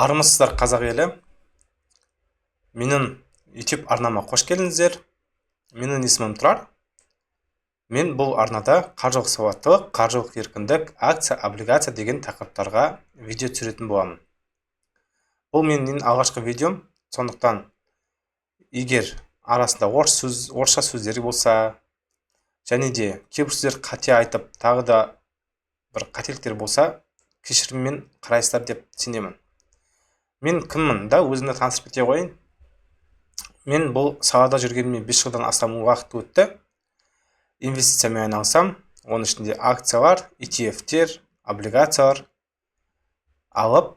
Армысыздар қазақ елі. Менің YouTube арнама қош келдіңіздер. Менің есімім Тұрар. Мен бұл арнада қаржылық сауаттылық, қаржылық еркіндік, акция, облигация деген тақырыптарға видео түсіретін боламын. Бұл менің алғашқы видеом, сондықтан егер арасында орысша сөздер болса, және де кейбір сөздер қате айтып, тағы да бір қателіктер болса, кешіріммен қарайсыздар деп сенемін. Мен кіммін да өзімді таныстырып кете қойын. Мен бұл салада жүргеніме 5 жылдан астам уақыт өтті. Инвестициямен айналысам, оның ішінде акциялар, ETF-тер, облигациялар алып,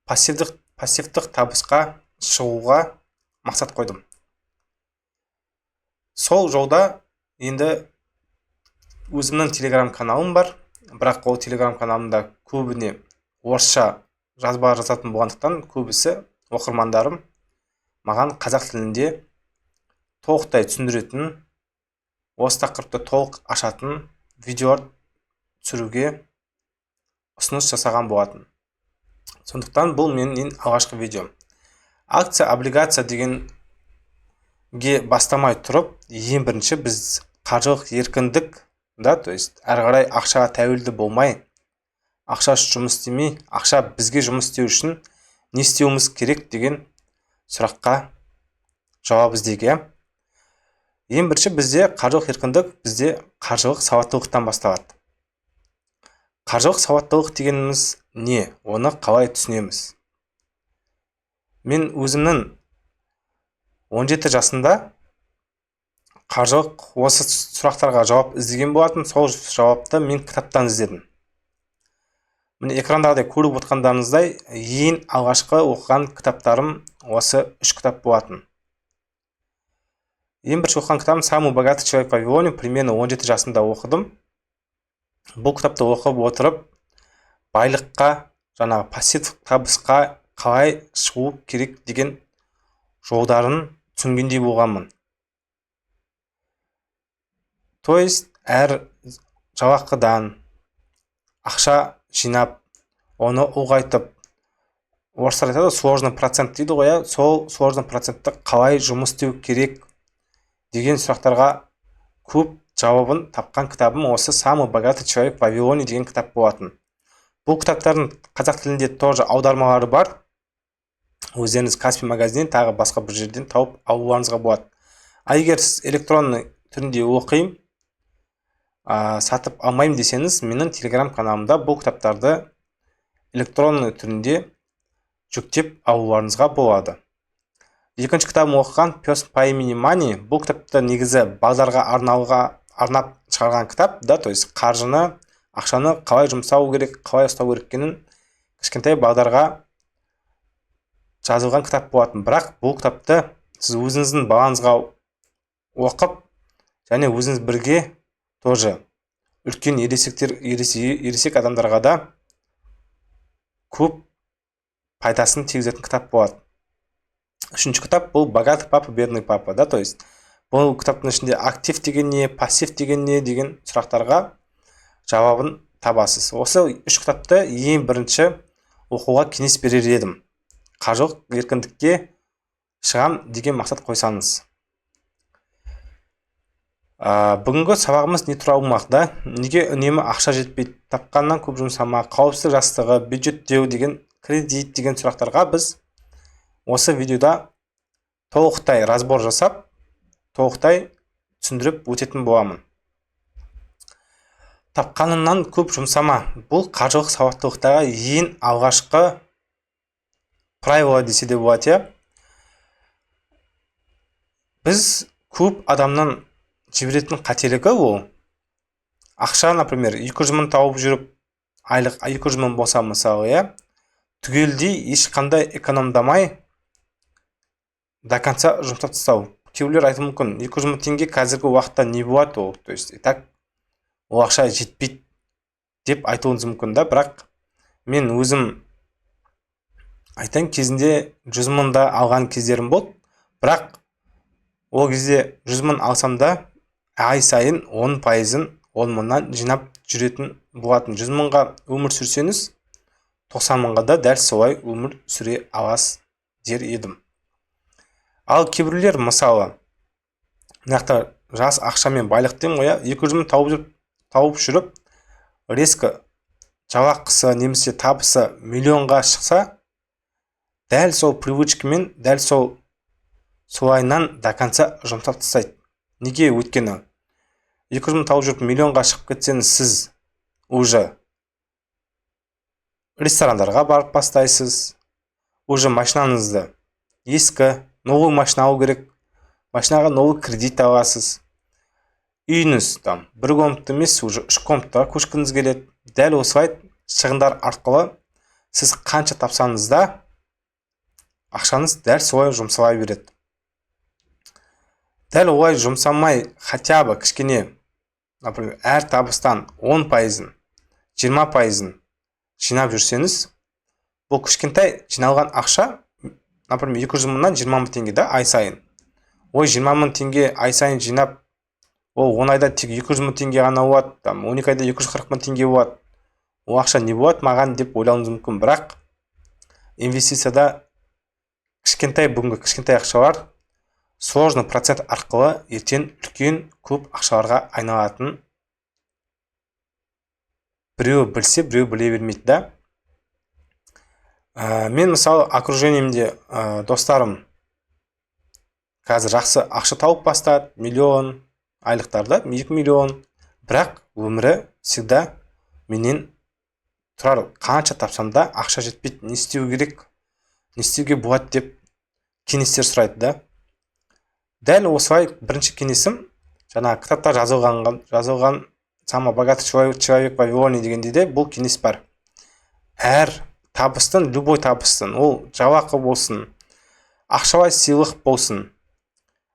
пассивтік табысқа шығуға мақсат қойдым. Сол жолда енді өзімнің телеграм каналым бар, бірақ ол телеграм каналымда көбіне орысша жазба жазатын болғандықтан көбісі оқырмандарым маған қазақ тілінде толықтай түсіндіретін, осы тақырыпты толық ашатын видеолар түсіруге ұсыныс жасаған болатын. Сондықтан бұл менің алғашқы видеом. Акция, облигация дегенге бастамай тұрып, ең бірінші біз қаржылық еркіндік, то есть әрі қарай ақшаға тәуелді болмай, ақша жұмыс істемей, ақша бізге жұмыс істеу үшін не істеуіміз керек деген сұраққа жауап іздеуге. Ең бірінші бізде қаржылық еркіндік, бізде қаржылық сауаттылықтан басталады. Қаржылық сауаттылық дегеніміз не? Оны қалай түсінеміз? Мен өзімнің 17 жасында қаржылық осы сұрақтарға жауап іздеген болатын. Сол жауапты мен кітаптан іздедім. Міне экрандағыдай көріп отқандарыңыздай, ең алғашқы оқыған кітаптарым осы 3 кітап болатын. Ең бірінші оқыған кітабым «Самый богатый человек в Вавилоне» примерно 17 жасында оқыдым. Бұл кітапты оқып отырып, байлыққа, жаңағы пассивтік табысқа қалай шығу керек деген жолдарын түсінгендей болғанмын. То есть әр жалақыдан ақша жинап, оны ұлғайтып, орыстар айтады, сложный процент дейді ғой, сол сложный процентті қалай жұмыс істеу керек деген сұрақтарға көп жауабын тапқан кітабым осы «Самый богатый человек в Вавилоне» деген кітап болатын. Бұл кітаптардың қазақ тілінде тоже аудармалары бар. Өздеріңіз Каспий магазинінен тағы басқа бір жерден тауып алуларыңызға болады. Егер сіз электронный түрінде оқимын, сатып алмаймын десеңіз, менің телеграм каналымда бұл кітаптарды электронный түрінде жүктеп алуларыңызға болады. Екінші кітабым оқыған «Пес по имени Мани». Бұл кітапты негізі балдарға арнап шығарған кітап, то есть қаржыны, ақшаны қалай жұмсау керек, қалай ұстау керекенін кішкентай балдарға жазылған кітап болатын. Бірақ бұл кітапты сіз өзіңіздің балаңызға оқып, және өзіңіз бірге тоже үлкен ересек адамдарға да көп пайдасын тигізетін кітап болады. Үшінші кітап бұл «Богатый папа, бедный папа», то есть бұл кітаптың ішінде актив деген не, пассив деген не деген сұрақтарға жауабын табасыз. Осы 3 кітапты ең бірінші оқуға кеңес берер едім. Қаржылық еркіндікке шығам деген мақсат қойсаңыз. Бүгінгі сабағымыз не туралы болмақ та? Неге үнемі ақша жетпейді? Тапқаннан көп жұмсама, қауіпсіздік жастығы, бюджеттеу деген, кредит деген сұрақтарға біз осы видеода толықтай разбор жасап, толықтай түсіндіріп өтетін боламын. Тапқанынан көп жұмсама. Бұл қаржылық сауаттылықтағы ең алғашқы правило десе де болады. Біз көп адамның жіберетін қателігі ол. Ақша, например, 200 мың тауып жүріп, айлық 200 мың болса мысалы, түгелдей ешқандай экономдамай до конца жұмсап тастау. Кейбіреулер айтуы мүмкін, 200 мың теңге қазіргі уақытта не болады ол? То есть, так ол ақша жетпейді деп айтуыңыз мүмкін да, бірақ мен өзім айтайын, кезінде 100 мыңда алған кездерім болды, бірақ ол кезде 100 мың алсам да ай сайын 10%-ын 10 мыңнан жинап жүретін болатын. 100 мыңға өмір сүрсеңіз, 90 мыңға да дәл солай өмір сүре аласыз дер едім. Ал кейбіреулер мысалы мынақта жас ақша мен байлық деймін ғой, 200 мың тауып жүріп резко жалақысы немесе табысы миллионға шықса, дәл сол привычкамен, дәл солайынан до конца жұмсап тастайды. Неге? Өйткені 200 мың тауып жүріп миллионға шығып кетсеңіз, сіз уже ресторандарға барып бастайсыз, уже машинаңызды ескі, новый машина алу керек, машинаға новый кредит аласыз. Үйіңіз там 1 комнатты емес, уже 3 комнатаға көшкіңіз келеді. Дәл осылай шығындар арқылы сіз қанша тапсаңыз да ақшаңыз дәл солай жұмсалай береді. Дәл олай жұмсамай, хотя бы кішкене, например, әр табыстан 10%, 20% жинап жүрсеңіз, бұл кішкентай жиналған ақша, например, 200 мыңнан 20 мың теңге да ай сайын. Ой, 20 мың теңге ай сайын жинап, ол 10 айда тек 200 мың теңге ғана болады, 12 айда 240 мың теңге болады. Ол ақша не болады маған деп ойлауыңыз мүмкін, бірақ инвестицияда бүгінгі кішкентай ақшалар сложный процент арқылы ертең үлкен көп ақшаларға айналатын. Біреу білсе, біреу біле бермейді да. Мен мысалы окружениемде достарым қазір жақсы ақша тауып бастады, миллион айлықтарда, 2 миллион, бірақ өмірі всегда менен тұрар, қанша тапсам да ақша жетпейді, не істеу керек, не істеуге болады деп кеңестер сұрайды да. Дәл осылай бірінші кеңесім, жаңа кітапта жазылған «Самый богатый человек в Вавилоне» дегенде де бұл кеңес бар. Әр табыстың, любой табыстың, ол жалақы болсын, ақшалай сыйлық болсын.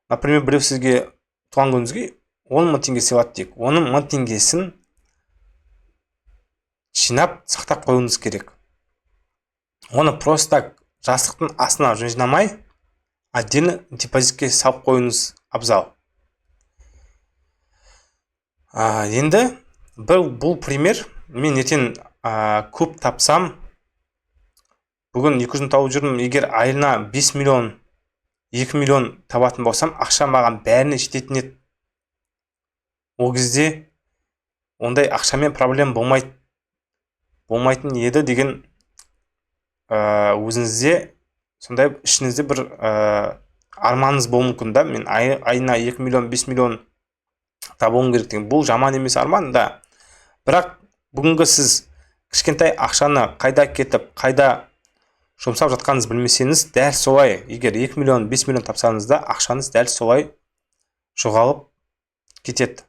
Например, біреу сізге туған күніңізге 10 мың теңге сыйлады дейік. Оның 1000 теңгесін жинап сақтап қоюыңыз керек. Оны просто жастықтың астына жинамай, отдельно депозитке салып қоюыңыз абзал. Енді бұл пример. Мен ертең көп тапсам, бүгін 200 мың тауып жүрмін, егер айына 5 миллион, 2 миллион табатын болсам, ақша маған бәріне жететін еді. Ол кезде ондай ақшамен проблем болмайтын еді деген өзіңізде сондай ішіңізде бір арманыңыз болуы мүмкін да. Мен айына 2 миллион, 5 миллион табуым керек деген. Бұл жаман емес арман да. Бірақ бүгінгі сіз кішкентай ақшаны қайда кетіп, қайда жұмсап жатқаныңыз білмесеңіз, дәл солай, егер 2 миллион, 5 миллион тапсаңыз да, ақшаңыз дәл солай жоғалып кетеді.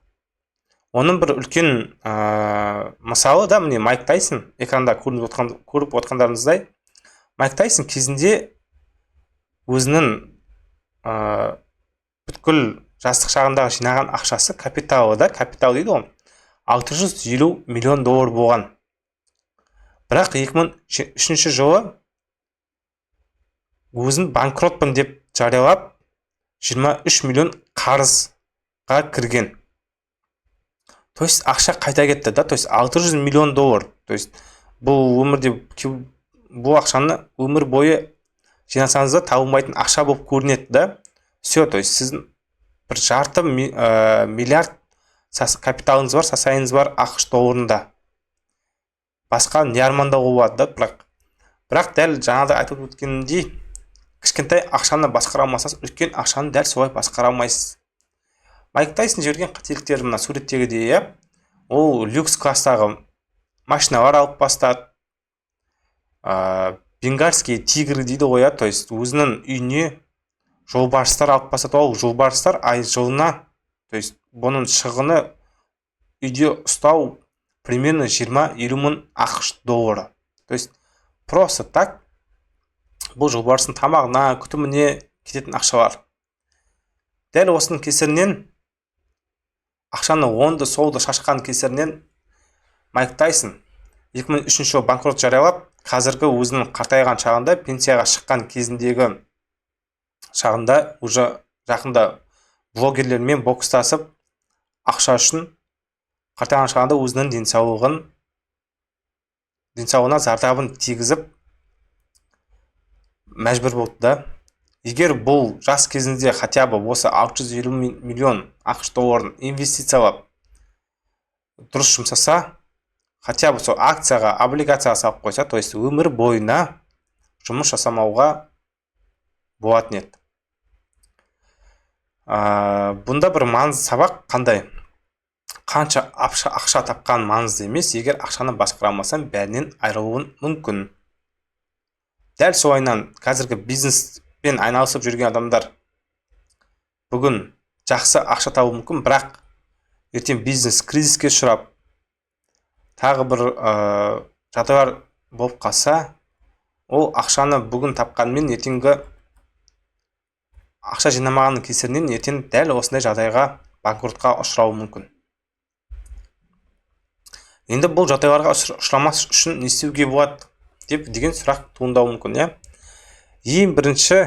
Оның бір үлкен мысалы да, міне Майк Тайсон, экранда көріп отқандарыңыздай, Майк Тайсон кезінде өзінің бүткіл жастық шағындағы жинаған ақшасы, капитал дейді ғой, 650 миллион доллар болған. Бірақ 2003 жылы өзін банкротпын деп жариялап 23 миллион қарызға кірген. То есть ақша қайта кетті да, то есть 600 миллион доллар. То есть бұл өмірде, бұл ақшаны өмір бойы жинасаңыз да табылмайтын ақша болып көрінеді да. Все, то есть сіздің бір жарты миллиард капиталыңыз бар, сасайыңыз бар ақш долларында. Басқа не армандауға болады да, бірақ дәл жаңада айтып өткенімдей, кішкентай ақшаны басқара алмасаңыз, үлкен ақшаны дәл солай басқара алмайсыз. Майк Тайсон жіберген қателіктері мына суреттегідей, ол люкс класстағы машиналар алып бастады. Бенгальский тигр дейді ғой, то есть өзінің үйіне жолбарыстар алып бастады. Ол жолбарыстар жылына, то есть бұның шығыны үйде ұстау примерно 20-50 мың ақш доллары. То есть просто так бұл жолбарыстың тамағына, күтіміне кететін ақшалар. Дәл осының кесірінен, ақшаны оңды солды шашқан кесірінен, Майк Тайсон 2003 жылы банкрот жариялап, қазіргі өзінің қартайған шағында, пенсияға шыққан кезіндегі шағында, уже жақында блогерлермен бокстасып, ақша үшін қартайған шағында өзінің денсаулығын денсаулығына зардабын тигізіп мәжбүр болды да. Егер бұл жас кезінде хотя бы осы 650 миллион ақш долларын инвестициялап дұрыс жұмсаса, хотя бы сол акцияға, облигацияға салып қойса, то есть өмір бойына жұмыс жасамауға болатын еді. Бұнда бір маңызды сабақ қандай? Қанша ақша тапқан маңызды емес, егер ақшаны басқара алмасаң, бәрінен айырылуың мүмкін. Дәл солайынан қазіргі бизнеспен айналысып жүрген адамдар бүгін жақсы ақша табу мүмкін, бірақ ертең бизнес кризиске ұшырап, тағы бір жағдайлар болып қалса, ол ақшаны бүгін тапқанмен ертеңгі ақша жинамағанның кесірінен ертең дәл осындай жағдайға, банкротқа ұшырауы мүмкін. Енді бұл жағдайларға ұшырамас үшін не істеуге болады деген сұрақ туындауы мүмкін, иә? Ең бірінші,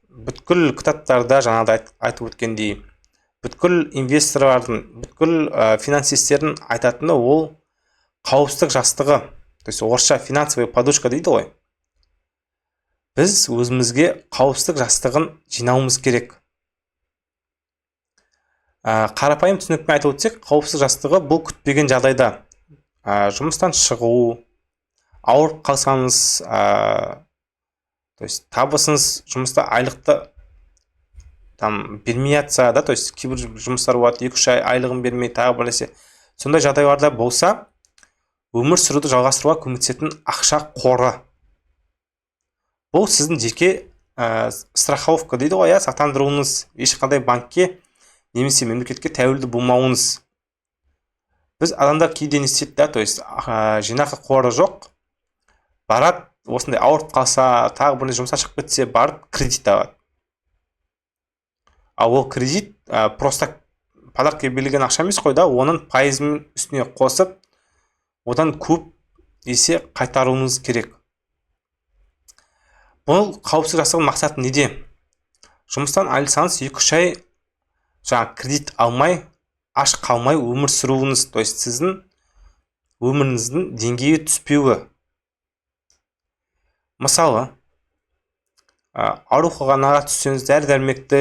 бүткіл кітаптарда жаңағыда айтып өткендей, бүткіл инвесторлардың, бүткіл финансистердің айтатыны ол қауіпсіздік жастығы, то есть орысша финансовая подушка дейді ғой. Біз өзімізге қауіпсіздік жастығын жинауымыз керек. Қарапайым түсінікпен айтып өтсек, қауіпсіздік жастығы бұл күтпеген жағдайда жұмыстан шығу, ауырып қалсаңыз, то есть табысыңыз жұмыста айлықты бермей жатса, да, то есть кейбір жұмыстар болады, 2-3 ай айлығын бермей, тағы бір нәрсе. Сондай жағдайларда болса, өмір сүруді жалғастыруға көмектесетін ақша қоры. Бұл сіздің жеке страховка дейді ғой, сақтандыруыңыз, ешқандай банкке немесе мемлекетке тәуелді болмауыңыз. Біз адамдар кейде не істейді, да, то есть жинақы қоры жоқ, барады, осындай ауырып қалса, тағы бір жұмыстан шығып кетсе, барып кредит алады. Ал ол кредит просто подаркаға берілген ақша емес қой, да, оның пайызын үстіне қосып, одан көп есе қайтаруыңыз керек. Бұл қауіпсіздік жастығының мақсаты неде? Жұмыстан айырылсаңыз 2-3 ай жаңа кредит алмай, аш қалмай өмір сүруіңіз, то есть сіздің өміріңіздің деңгейі түспеуі. Мысалы, ауруханаға түссеңіз, дәрі-дәрмекті,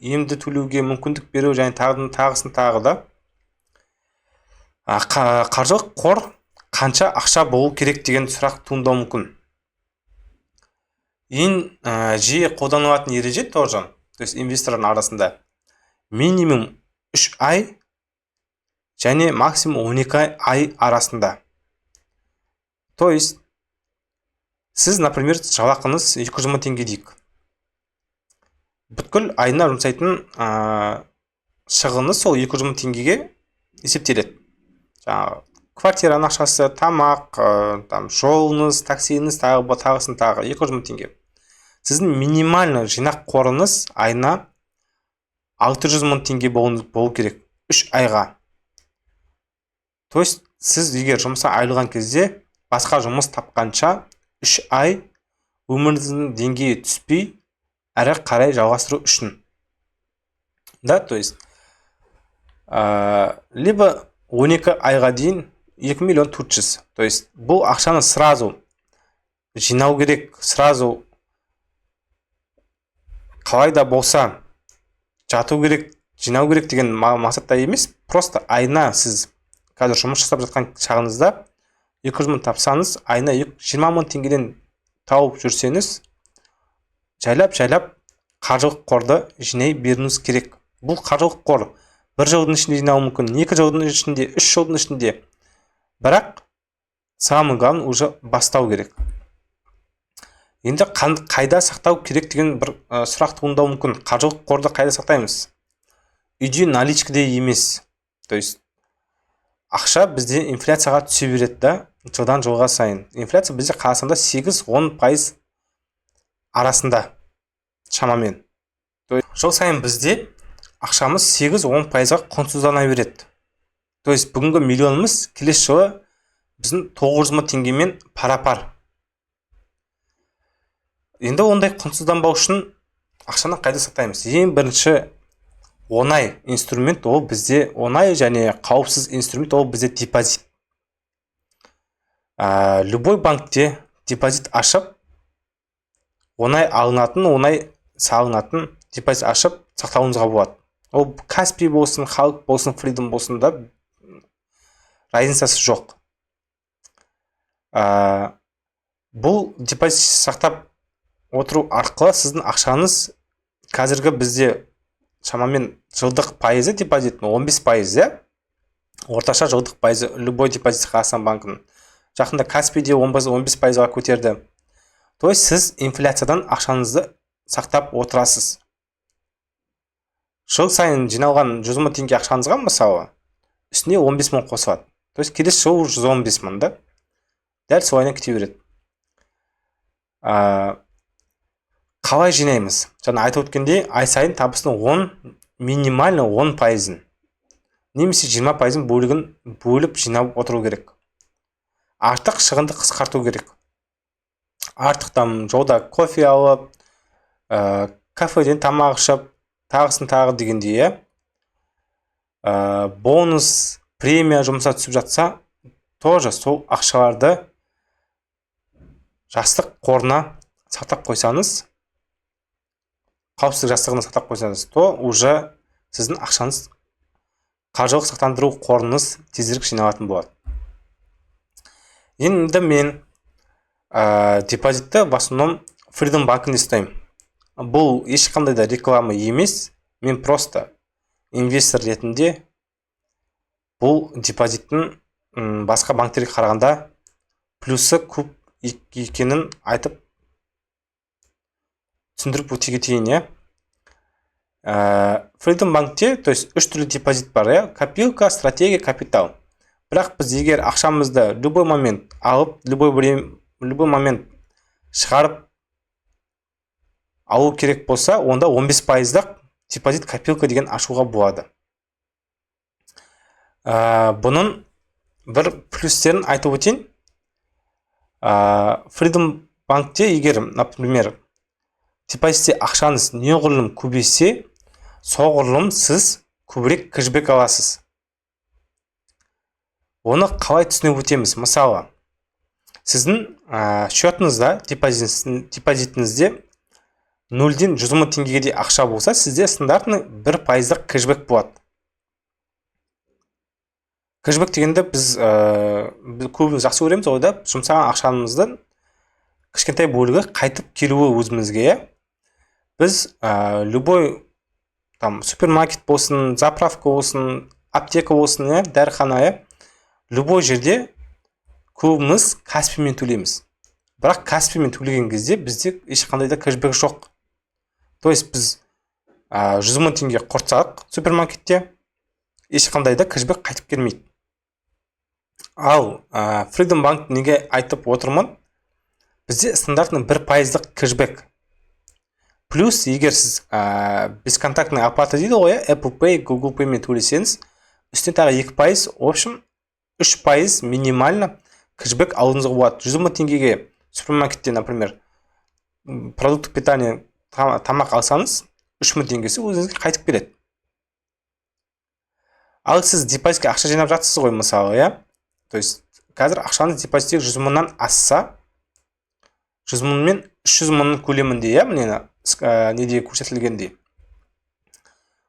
емді төлеуге мүмкіндік беру және тағысын тағы да. Қаржылық қор қанша ақша болу керек деген сұрақ туындауы мүмкін. Ең жиі қолданылатын ереже тоже, то есть инвестордың арасында минимум 3 ай және максимум 12 ай арасында. То есть сіз, например, жалақыңыз 200 мың теңге дейік. Бүткіл айына жұмсайтын шығыныз сол 200 мың теңгеге есептеледі. Квартираның ақшасы, тамақ, жолыңыз, таксиіңіз, тағысын тағы 200 мың теңге. Сіздің минимальный жинақ қорыңыз айына 600 мың теңге болу керек 3 айға. То есть сіз егер жұмысқа айырылған кезде басқа жұмыс тапқанша 3 ай өміріңіздің деңгейі түспей, әрі қарай жалғастыру үшін. Да, то есть либо 12 айға дейін 2 миллион 400. То есть бұл ақшаны сразу жинау керек, сразу қалай да болса жату керек, жинау керек деген мақсатта емес, просто айына сіз қазір жұмыс жасап жатқан шағыңызда 200 мың тапсаңыз, айына 20 мың теңгеден тауып жүрсеңіз, жайлап қаржылық қорды жинай беруіңіз керек. Бұл қаржылық қор 1 жылдың ішінде жинауы мүмкін, 2 жылдың ішінде, 3 жылдың ішінде. Бірақ самый главный уже бастау керек. Енді қайда сақтау керек деген бір сұрақ туындауы мүмкін. Қаржылық қорды қайда сақтаймыз? Үйде наличкіде емес. То есть ақша бізде инфляцияға түсе береді, да, жылдан жылға сайын. Инфляция бізде Қазақстанда 8-10% арасында шамамен. Жыл сайын бізде ақшамыз 8-10%-ға құнсыздана береді. То есть бүгінгі миллионымыз келесі жылы біздің 900 мың теңгемен пара-пар. Енді ондай құнсызданбау үшін ақшаны қайда сақтаймыз? Ең бірінші оңай инструмент ол бізде, оңай және қауіпсіз инструмент ол бізде депозит. Любой банкте депозит ашып, оңай алынатын, оңай салынатын депозит ашып сақтауыңызға болады. Ол Каспи болсын, халық болсын, Freedom болсын да разницасы жоқ. Бұл депозит сақтап отыру арқылы сіздің ақшаңыз қазіргі бізде шамамен жылдық пайызы депозиттің 15%, орташа жылдық пайызы любой депозит Қазақстан банкінің. Жақында Каспиде 15%-ға көтерді. То есть сіз инфляциядан ақшаңызды сақтап отырасыз. Жыл сайын жиналған 100 мың теңге ақшаңызға мысалы үстіне 15 мың қосылады. То есть келесі жыл 115 мың да. Дәл солайынан кете береді. Қалай жинаймыз? Жаңа айтып өткендей, ай сайын табысының минимальный 10%-ын немесе 20%-ын бөліп жинап отыру керек. Артық шығынды қысқарту керек. Артық жолда кофе алып, кафеден тамақ ішіп, тағысын тағы дегендей, бонус, премия жұмса түсіп жатса, тоже сол ақшаларды жастық қорына сақтап қойсаңыз, қауіпсіздік жастығына сақтап қойсаңыз, то уже сіздің ақшаңыз қаржылық сақтандыру қорыңыз тезірек жиналатын болады. Енді мен депозитті в основном Freedom банкінде ұстаймын. Бұл ешқандай да реклама емес, мен просто инвестор ретінде бұл депозиттің басқа банктерге қарағанда плюсы көп екенін айтып түсіндіріп өте кетейін. Freedom банкте, то есть 3 түрлі депозит бар, копилка, стратегия, капитал. Бірақ біз егер ақшамызды любой момент алып, любой момент шығарып алу керек болса, онда 15%-дақ депозит копилка деген ашуға болады. Бұның бір плюстерін айтып өтейін. Freedom банкте егер, например, депозитте ақшаңыз неғұрлым көбейсе, соғұрлым сіз көбірек кэшбэк аласыз. Оны қалай түсініп өтеміз? Мысалы, сіздің счетыңызда, депозитіңізде 0-ден 100 мың теңгеге де ақша болса, сізде стандартный 1%-дық кэшбэк болады. Кэшбэк дегенде біз көбіміз жақсы көреміз, ойда жұмсаған ақшамыздың кішкентай бөлігі қайтып келуі өзімізге. Біз любой супермаркет болсын, заправка болсын, аптека болсын, дәріхана, любой жерде көбіміз Каспимен төлейміз. Бірақ Каспимен төлеген кезде бізде ешқандай да кэшбэк жоқ. То есть біз 100 мың теңге құртсақ супермаркетте, ешқандай да кэшбэк қайтып келмейді. Ал Freedom банк неге айтып отырмын? Бізде стандартный 1%-дық кэшбэк. Плюс, егер сіз бесконтактный оплата дейді ғой, Apple Pay, Google Pay мен төлесеңіз, үстіне тағы 2%, в общем, 3% минимально кэшбэк алуыңызға болады. 100 мың теңгеге супермаркетте, например, продукты питания тамақ алсаңыз, 3 мың теңгесі өзіңізге қайтып келеді. Ал сіз депозитке ақша жинап жатсыз ғой, мысалы, то есть қазір ақшаңыз депозитте 100 мыңнан асса, 100 мың мен 300 мыңның көлемінде, неде көрсетілгендей.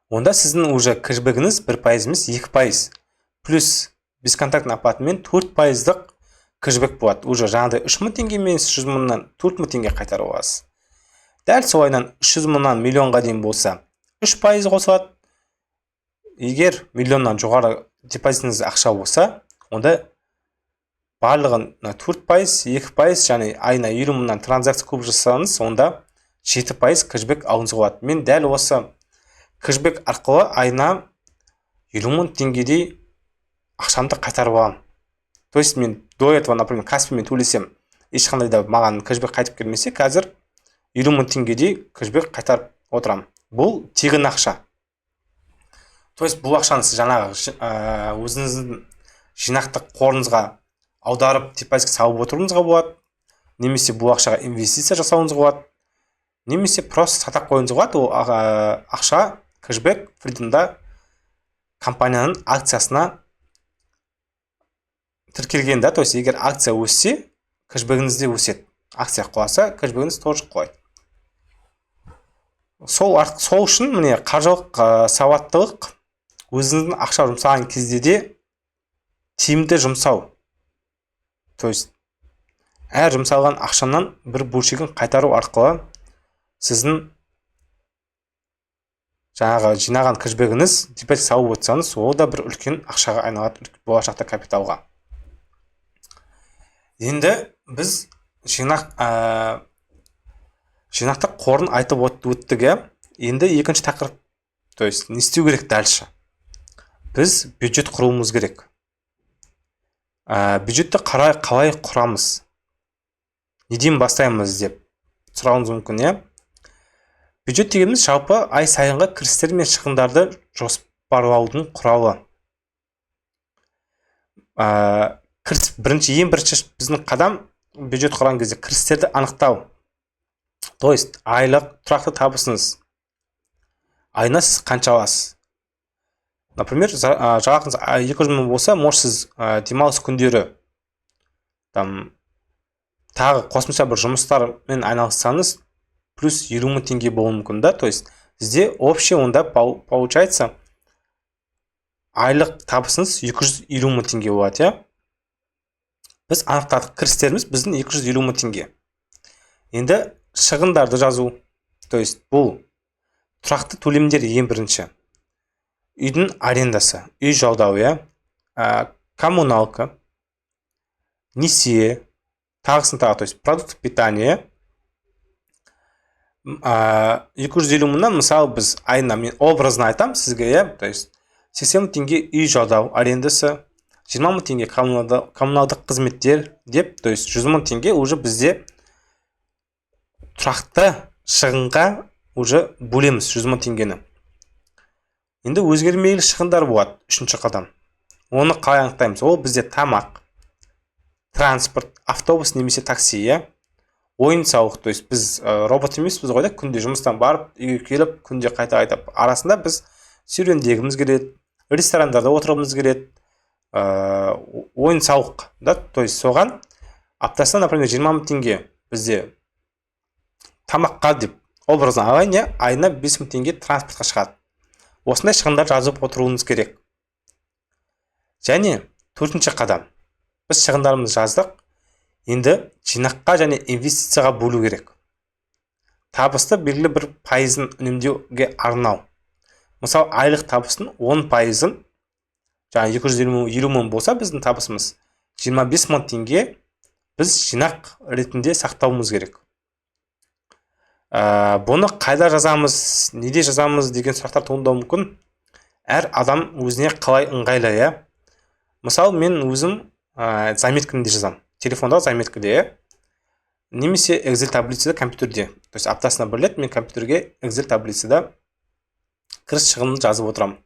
Онда сіздің уже кэшбэгіңіз 1% емес, 2%. Плюс бесконтактный оплатамен 4%-дық кэшбэк болады. Уже жаңағыдай 3 мың теңге емес, 100 мыңнан 4 мың теңге қайтарып аласыз. Дәл солайынан 300 мыңнан миллионға дейін болса, 3% қосылады. Егер миллионнан жоғары депозитіңіз ақша болса, онда барлығын 4%, 2%, және айына 50 мыңнан транзакция көп жасаңыз, онда 7% кэшбэк алуыңызға болады. Мен дәл осы кэшбэк арқылы айына 50 мың теңгедей ақшамды қайтарып аламын. То есть мен до этого, например, Каспимен төлесем, ешқандай да маған кэшбэк қайтып келмесе, қазір 50 мың теңгедей кэшбэк қайтарып отырамын. Бұл тегін ақша. То есть бұл ақшаны жаңағы өзіңіздің жинақтық қорыңызға аударып депозитке салып отыруыңызға болады, немесе бұл ақшаға инвестиция жасауыңызға болады, немесе просто сақтап қоюыңызға болады. Ол ақша кэшбэк Freedomда компанияның акциясына тіркелген, да, то есть егер акция өссе, кэшбэгіңіз де өседі. Акция құласа, кэшбэгіңіз тоже құлайды. Сол үшін міне қаржылық сауаттылық, өзіңіздің ақша жұмсаған кезде де тиімді жұмсау. То есть әр жұмсалған ақшанан бір бөлшегін қайтару арқылы сіздің жаңағы жинаған кэшбэгіңіз депозит салып отырсаңыз, ол да бір үлкен ақшаға айналады болашақта капиталға. Енді біз жинақтық қорын айтып өттік. Енді екінші тақырып, то есть не істеу керек дальше? Біз бюджет құруымыз керек. Бюджетті қалай құрамыз? Неден бастаймыз деп сұрауыңыз мүмкін, Бюджет дегеніміз жалпы ай сайынғы кірістер мен шығындарды жоспарлаудың құралы. Ең бірінші біздің қадам бюджет құрған кезде кірістерді анықтау. То есть айлық тұрақты табысыңыз. Айына сіз қанша аласыз? Например, жалақыңыз 200 мың болса, можесіз демалыс күндері тағы қосымша бір жұмыстармен айналыссаңыз, плюс 20 мың теңге болуы мүмкін, да? То есть сізде общий онда получается айлық табысыңыз 220 мың теңге болады, Біз анықтадық, кірістеріміз біздің 220 мың теңге. Енді шығындарды жазу, то есть бұл тұрақты төлемдер ең бірінші. Үйдің арендасы, үй жалдау, коммуналка, несие, тағысын тағы, то есть продукт питания. 250 мыңнан, мысалы, біз айына, мен образно айтам сізге, то есть 80 мың теңге үй жалдау арендасы, 20 мың теңге коммуналдық қызметтер деп, то есть 100 мың теңге уже бізде тұрақты шығынға уже бөлеміз 100 мың теңгені. Енді өзгермейлі шығындар болады, үшінші қадам. Оны қалай анықтаймыз? Ол бізде тамақ, транспорт, автобус немесе такси, ойын сауық, то есть біз робот емеспіз ғой, күнде жұмыстан барып, үйге келіп, күнде қайта арасында біз серуендегіміз келеді, ресторандарда отырғымыз келеді, ойын сауық, да, то есть соған аптасына, например, 20 мың теңге бізде тамаққа деп образно алайын, айына 5 мың теңге транспортқа шығады. Осындай шығындар жазып отыруыңыз керек. Және төртінші қадам. Біз шығындарымызды жаздық. Енді жинаққа және инвестицияға бөлу керек. Табысты белгілі бір пайызын үнемдеуге арнау. Мысалы, айлық табыстың 10%-ын, жаңа 220 мың болса, біздің табысымыз 25 мың теңге біз жинақ ретінде сақтауымыз керек. Бұны қайда жазамыз, неде жазамыз деген сұрақтар туындауы мүмкін. Әр адам өзіне қалай ыңғайлы, Мысалы, мен өзім заметкімде жазам. Телефондағы заметкіде, немесе Excel таблицада компьютерде. То есть аптасына бір рет мен компьютерге Excel таблицада кіріс шығынын жазып отырам.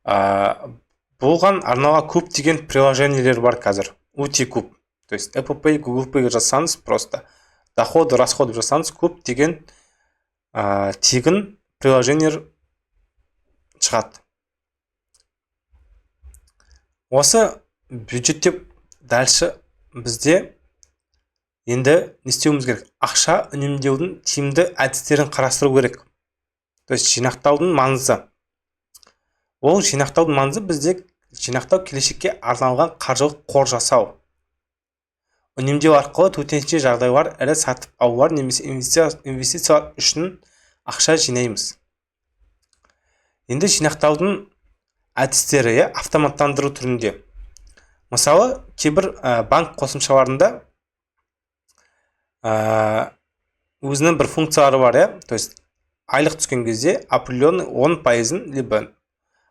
Болған арнаға көптеген приложениелер бар қазір. Өте көп. То есть Apple Pay, Google Pay жазсаңыз просто доходы, расходы жасаңыз, көп деген тегін приложениелер шығады. Осы бюджеттеп дальше бізде енді не істеуіміз керек? Ақша үнемдеудің тиімді әдістерін қарастыру керек. То есть жинақтаудың маңызы. Ол жинақтаудың маңызы бізде жинақтау келешекке арналған қаржылық қор жасау. Үнемдеу арқылы төтенше жағдайлар, ірі сатып алулар немесе инвестициялар үшін ақша жинаймыз. Енді жинақтаудың әдістері автоматтандыру түрінде. Мысалы, кейбір банк қосымшаларында өзінің бір функциялары бар, то есть айлық түскен кезде определенный 10%-ын либо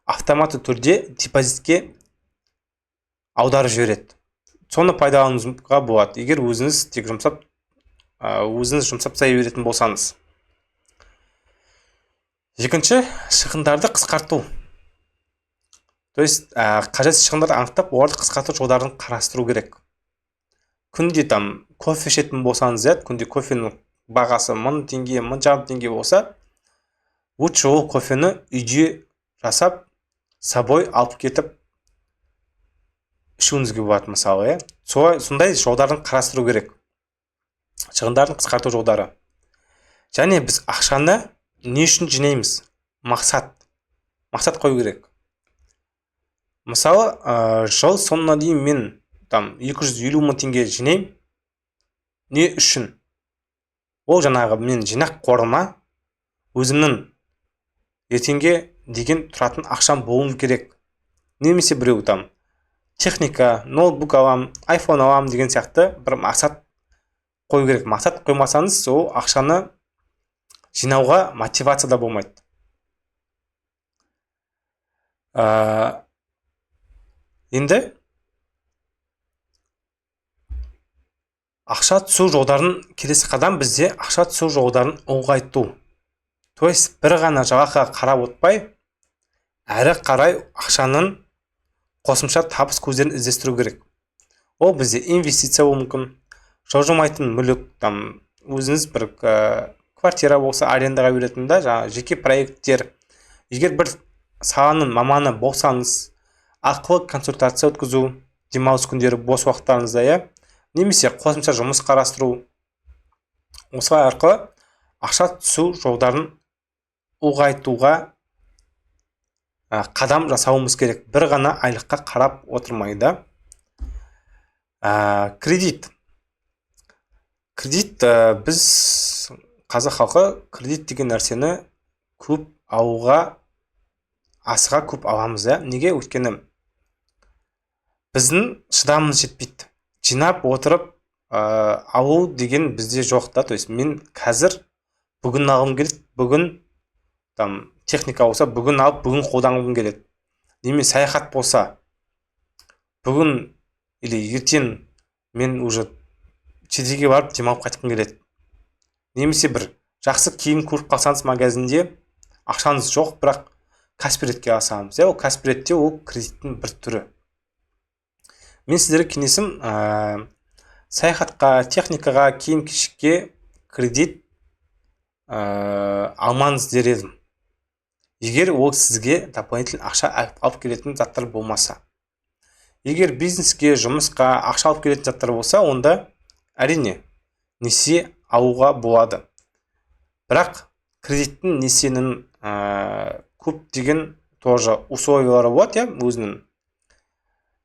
автоматты түрде депозитке аударып жібереді. Соны пайдалануыңызға болады, егер өзіңіз тек жұмсап сай беретін болсаңыз. Екінші, шығындарды қысқарту. То есть қажетсіз шығындарды анықтап, оларды қысқарту жолдарын қарастыру керек. Күнде кофе ішетін болсаңыз, күнде кофенің бағасы 1000 теңге, 1500 теңге болса, лучше ол кофені үйде жасап, собой алып кетіп, ішуіңізге болады мысалы, сондай жолдарын қарастыру керек. Шығындарын қысқарту жолдары. Және біз ақшаны не үшін жинаймыз? Мақсат қою керек. Мысалы, жыл соңына дейін мен 250 мың теңге жинаймын. Не үшін? Ол жаңағы мен жинақ қорыма өзімнің ертеңге деген тұратын ақшам болуы керек. Немесе біреу техника, ноутбук алам, iPhone алам деген сияқты бір мақсат қою керек. Мақсат қоймасаңыз, ол ақшаны жинауға мотивация да болмайды. Енді ақша түсу жолдарын, келесі қадам бізде ақша түсу жолдарын ұлғайту. То есть бір ғана жағаға қарап отпай, әрі қарай ақшаның қосымша табыс көздерін іздестіру керек. Ол бізде инвестиция болуы мүмкін, жылжымайтын мүлік, өзіңіз бір квартира болса арендаға беретін жеке проекттер. Егер бір саланың маманы болсаңыз, ақылы консультация өткізу, демалыс күндері бос уақыттарыңызда, немесе қосымша жұмыс қарастыру. Осылай арқылы ақша түсу жолдарын ұлғайтуға қадам жасауымыз керек. Бір ғана айлыққа қарап отырмайды. Кредит. Біз қазақ халқы кредит деген нәрсені көп алуға, асыға көп аламыз. Неге? Өйткені біздің шыдамымыз жетпейді. Жинап отырып алу деген бізде жоқ та. То есть мен қазір бүгін алғым келеді, бүгін техника болса, бүгін алып, бүгін қолданғым келеді. Немесе саяхат болса, бүгін или ертең мен уже шетелге барып демалып қайтқым келеді. Немесе бір жақсы киім көріп қалсаңыз магазинде, ақшаңыз жоқ, бірақ Каспиретке алсаңыз, ол Каспиретте ол кредиттің бір түрі. Мен сіздерге кеңесім, саяхатқа, техникаға, киім-кешекке кредит алмаңыз дер едім. Егер ол сізге дополнительный ақша алып келетін заттар болмаса. Егер бизнеске, жұмысқа ақша алып келетін заттар болса, онда әрине несие алуға болады. Бірақ кредиттің, несиенің көптеген тоже условиялары болады, өзінің.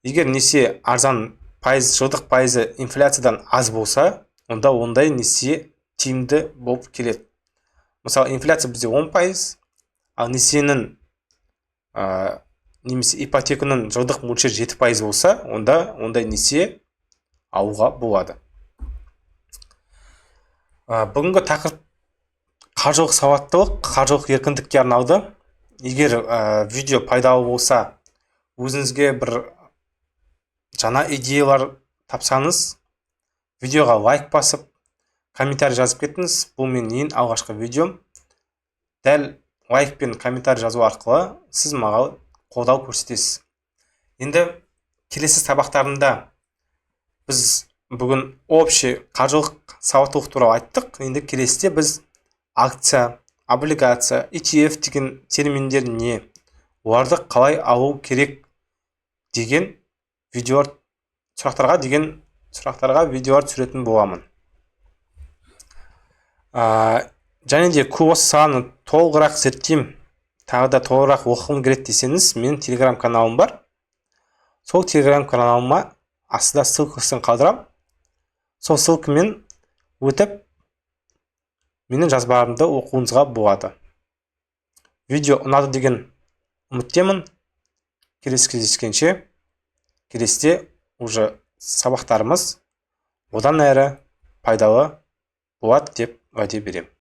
Егер несие арзан, жылдық пайызы инфляциядан аз болса, онда ондай несие тиімді болып келеді. Мысалы, инфляция бізде 10%, ал несиенің немесе ипотеканың жылдық мөлшері 7% болса, онда ондай несие алуға болады. Бүгінгі тақырып қаржылық сауаттылық, қаржылық еркіндікке арналды. Егер видео пайдалы болса, өзіңізге бір жаңа идеялар тапсаңыз, видеоға лайк басып, комментарий жазып кетіңіз. Бұл мен ең алғашқы видеом. Дәл лайк пен комментарий жазу арқылы сіз маған қолдау көрсетесіз. Енді келесі сабақтарында біз бүгін общий қаржылық сауаттылық туралы айттық. Енді келесіде біз акция, облигация, ETF деген терминдер не, оларды қалай алу керек деген сұрақтарға видеолар түсіретін боламын. Және де осы саланы толығырақ зерттеймін, тағы да толығырақ оқығым келеді десеңіз, менің телеграм каналым бар. Сол телеграм каналыма астында ссылкасын қалдырам. Сол ссылкамен өтіп, менің жазбаларымды оқуыңызға болады. Видео ұнады деген үміттемін. Келесі кездескенше, келесіде уже сабақтарымыз одан әрі пайдалы болады деп уәде беремін.